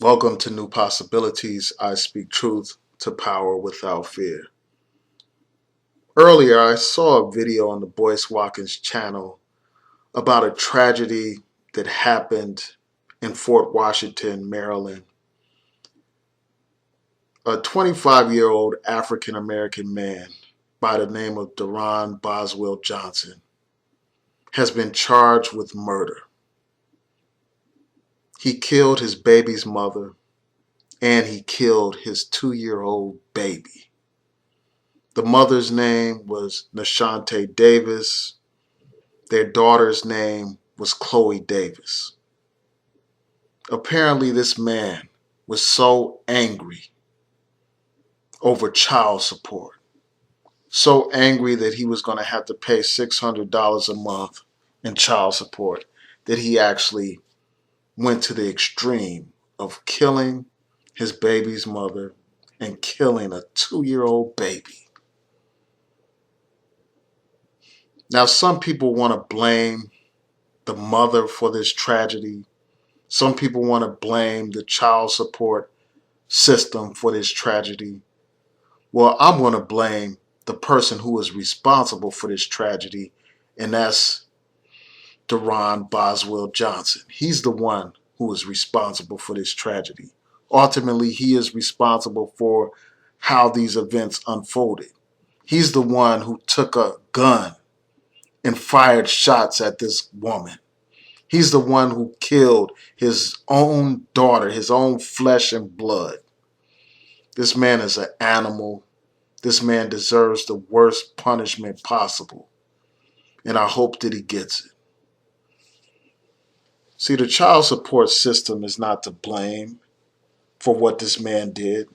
Welcome to New Possibilities. I speak truth to power without fear. Earlier, I saw a video on the Boyce Watkins channel about a tragedy that happened in Fort Washington, Maryland. A 25-year-old African American man by the name of Daron Boswell-Johnson has been charged with murder. He killed his baby's mother and he killed his 2-year-old baby. The mother's name was NeShante Davis. Their daughter's name was Chloe Davis. Apparently, this man was so angry over child support, so angry that he was going to have to pay $600 a month in child support, that he actually went to the extreme of killing his baby's mother and killing a 2-year-old baby. Now, some people want to blame the mother for this tragedy. Some people want to blame the child support system for this tragedy. Well, I'm going to blame the person who is responsible for this tragedy, and that's Daron Boswell-Johnson. He's the one who is responsible for this tragedy. Ultimately, he is responsible for how these events unfolded. He's the one who took a gun and fired shots at this woman. He's the one who killed his own daughter, his own flesh and blood. This man is an animal. This man deserves the worst punishment possible. And I hope that he gets it. See, the child support system is not to blame for what this man did.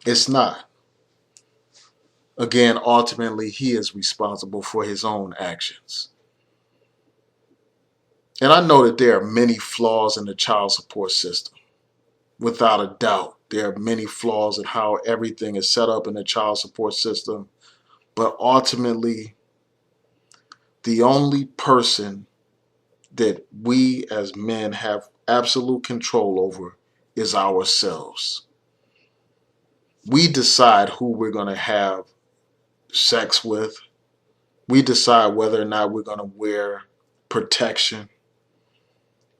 It's not. Again, ultimately, he is responsible for his own actions. And I know that there are many flaws in the child support system. Without a doubt, there are many flaws in how everything is set up in the child support system. But ultimately, the only person that we as men have absolute control over is ourselves. We decide who we're going to have sex with. We decide whether or not we're going to wear protection.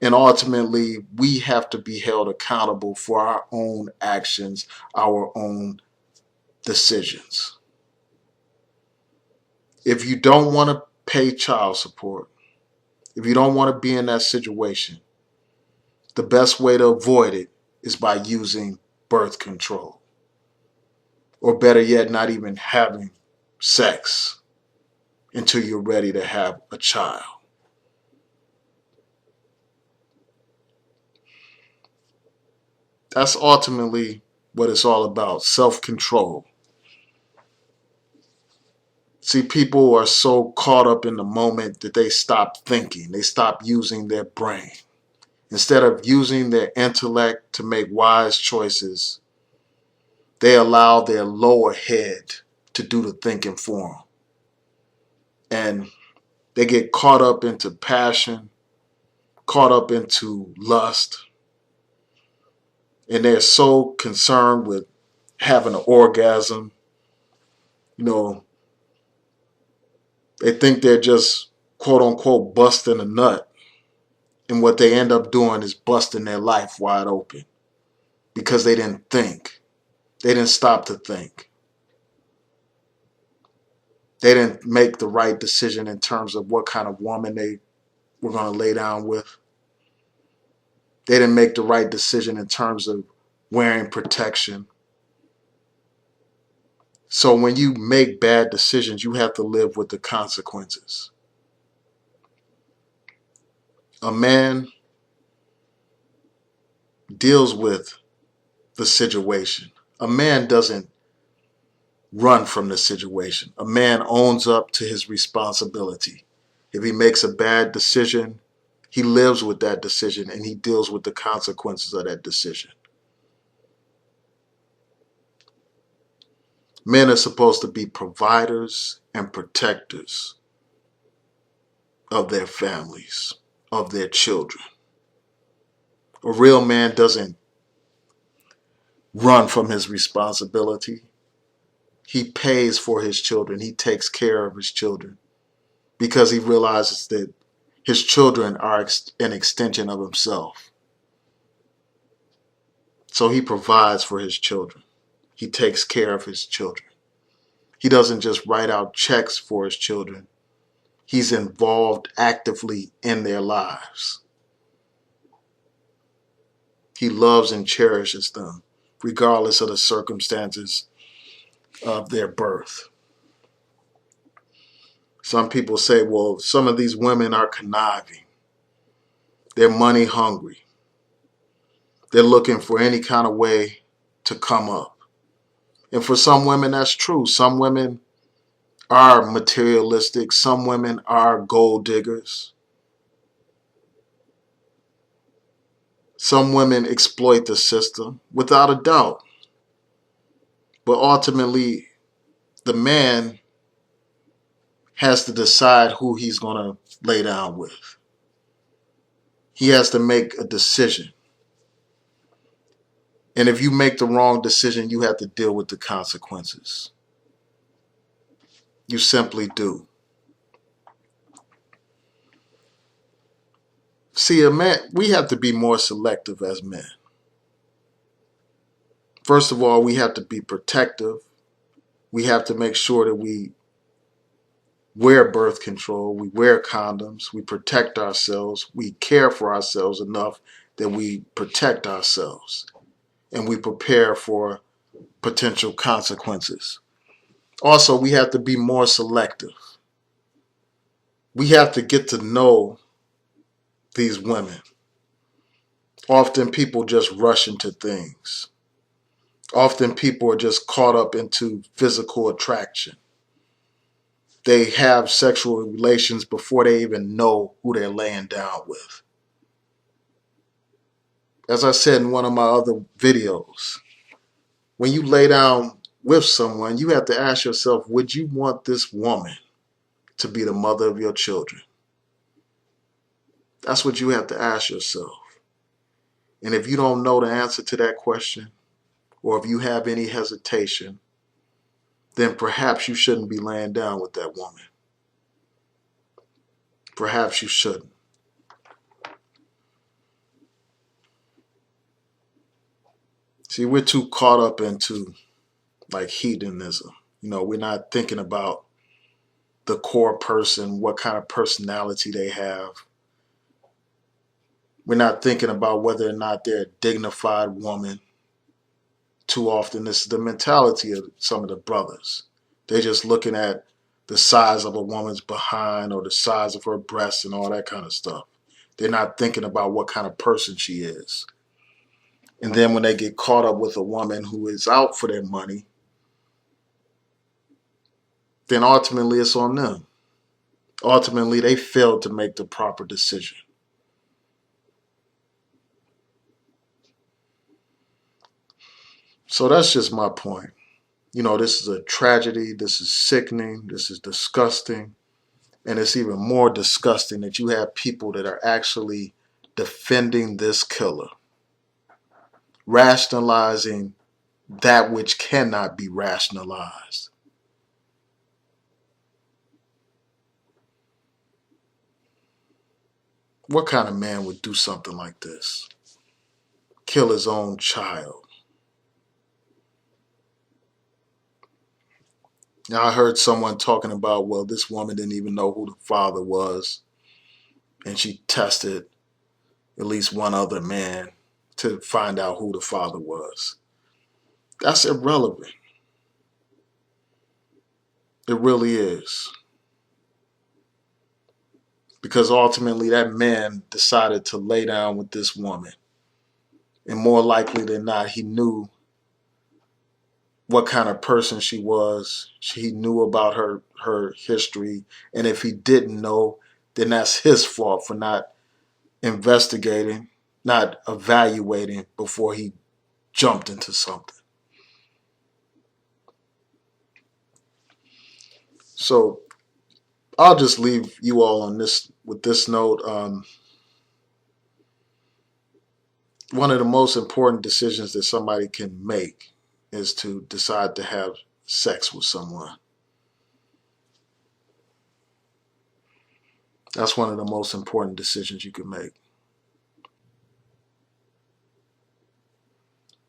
And ultimately, we have to be held accountable for our own actions, our own decisions. If you don't want to pay child support, if you don't want to be in that situation, the best way to avoid it is by using birth control. Or better yet, not even having sex until you're ready to have a child. That's ultimately what it's all about, self-control. See, people are so caught up in the moment that they stop thinking. They stop using their brain. Instead of using their intellect to make wise choices, they allow their lower head to do the thinking for them. And they get caught up into passion, caught up into lust, and they're so concerned with having an orgasm. They think they're just, quote unquote, busting a nut. And what they end up doing is busting their life wide open because they didn't think. They didn't stop to think. They didn't make the right decision in terms of what kind of woman they were going to lay down with. They didn't make the right decision in terms of wearing protection. So when you make bad decisions, you have to live with the consequences. A man deals with the situation. A man doesn't run from the situation. A man owns up to his responsibility. If he makes a bad decision, he lives with that decision and he deals with the consequences of that decision. Men are supposed to be providers and protectors of their families, of their children. A real man doesn't run from his responsibility. He pays for his children. He takes care of his children because he realizes that his children are an extension of himself. So he provides for his children. He takes care of his children. He doesn't just write out checks for his children. He's involved actively in their lives. He loves and cherishes them, regardless of the circumstances of their birth. Some people say, well, some of these women are conniving. They're money hungry. They're looking for any kind of way to come up. And for some women, that's true. Some women are materialistic. Some women are gold diggers. Some women exploit the system, without a doubt. But ultimately, the man has to decide who he's going to lay down with. He has to make a decision. And if you make the wrong decision, you have to deal with the consequences. You simply do. See, we have to be more selective as men. First of all, we have to be protective. We have to make sure that we wear birth control, we wear condoms, we protect ourselves, we care for ourselves enough that we protect ourselves, and we prepare for potential consequences. Also, we have to be more selective. We have to get to know these women. Often people just rush into things. Often people are just caught up into physical attraction. They have sexual relations before they even know who they're laying down with. As I said in one of my other videos, when you lay down with someone, you have to ask yourself, would you want this woman to be the mother of your children? That's what you have to ask yourself. And if you don't know the answer to that question, or if you have any hesitation, then perhaps you shouldn't be laying down with that woman. Perhaps you shouldn't. See, we're too caught up into like hedonism. We're not thinking about the core person, what kind of personality they have. We're not thinking about whether or not they're a dignified woman. Too often, this is the mentality of some of the brothers. They're just looking at the size of a woman's behind or the size of her breasts and all that kind of stuff. They're not thinking about what kind of person she is. And then when they get caught up with a woman who is out for their money, then ultimately it's on them. Ultimately, they failed to make the proper decision. So that's just my point. This is a tragedy. This is sickening. This is disgusting. And it's even more disgusting that you have people that are actually defending this killer, rationalizing that which cannot be rationalized. What kind of man would do something like this? Kill his own child. Now, I heard someone talking about, well, this woman didn't even know who the father was, and she tested at least one other man to find out who the father was. That's irrelevant. It really is. Because ultimately that man decided to lay down with this woman. And more likely than not, he knew what kind of person she was. He knew about her history. And if he didn't know, then that's his fault for not investigating, not evaluating before he jumped into something. So I'll just leave you all on this with this note. one of the most important decisions that somebody can make is to decide to have sex with someone. That's one of the most important decisions you can make.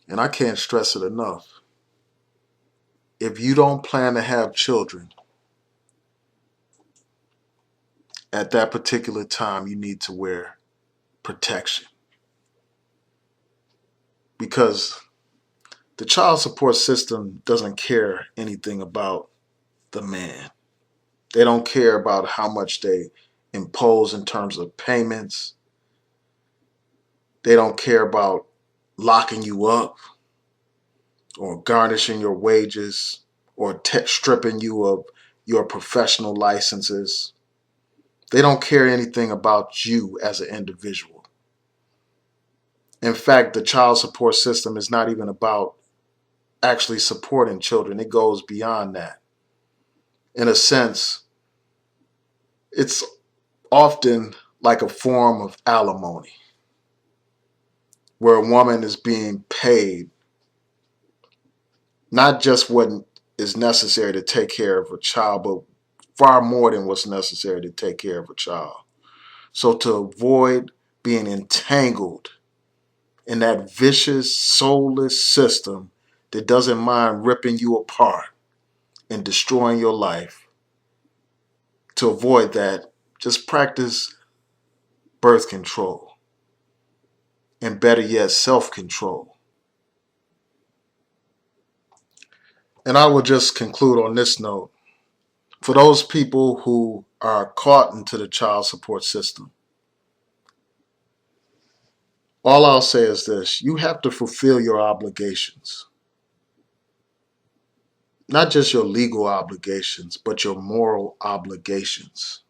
And I can't stress it enough. If you don't plan to have children, at that particular time, you need to wear protection. Because the child support system doesn't care anything about the man. They don't care about how much they impose in terms of payments. They don't care about locking you up or garnishing your wages or stripping you of your professional licenses. They don't care anything about you as an individual. In fact, the child support system is not even about actually supporting children. It goes beyond that. In a sense, it's often like a form of alimony where a woman is being paid not just what is necessary to take care of a child, but far more than what's necessary to take care of a child. So to avoid being entangled in that vicious, soulless system that doesn't mind ripping you apart and destroying your life, to avoid that, just practice birth control and better yet, self-control. And I will just conclude on this note. For those people who are caught into the child support system, all I'll say is this: you have to fulfill your obligations. Not just your legal obligations, but your moral obligations.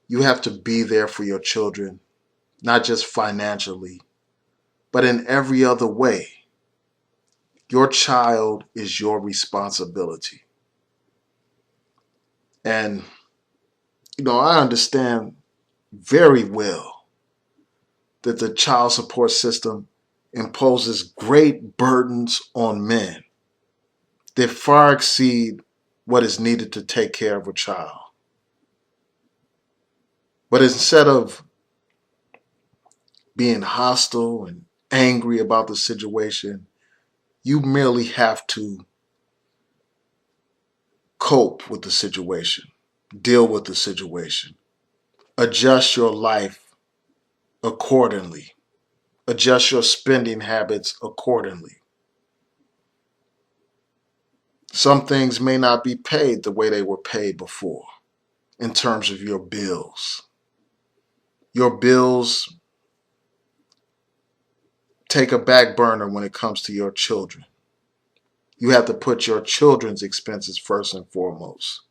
You have to be there for your children, not just financially, but in every other way. Your child is your responsibility. And, I understand very well that the child support system imposes great burdens on men that far exceed what is needed to take care of a child. But instead of being hostile and angry about the situation, you merely have to cope with the situation, deal with the situation, adjust your life accordingly, adjust your spending habits accordingly. Some things may not be paid the way they were paid before in terms of your bills. Your bills take a back burner when it comes to your children. You have to put your children's expenses first and foremost.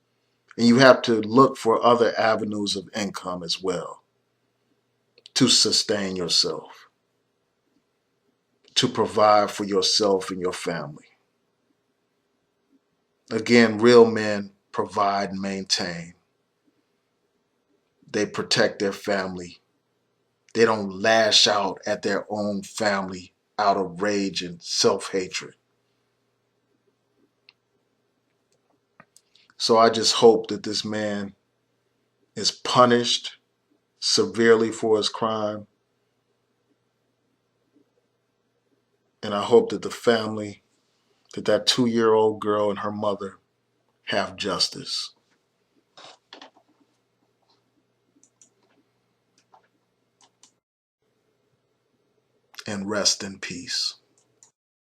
And you have to look for other avenues of income as well to sustain yourself, to provide for yourself and your family. Again, real men provide and maintain. They protect their family. They don't lash out at their own family out of rage and self-hatred. So I just hope that this man is punished severely for his crime. And I hope that the family, that 2-year-old girl and her mother have justice. And rest in peace.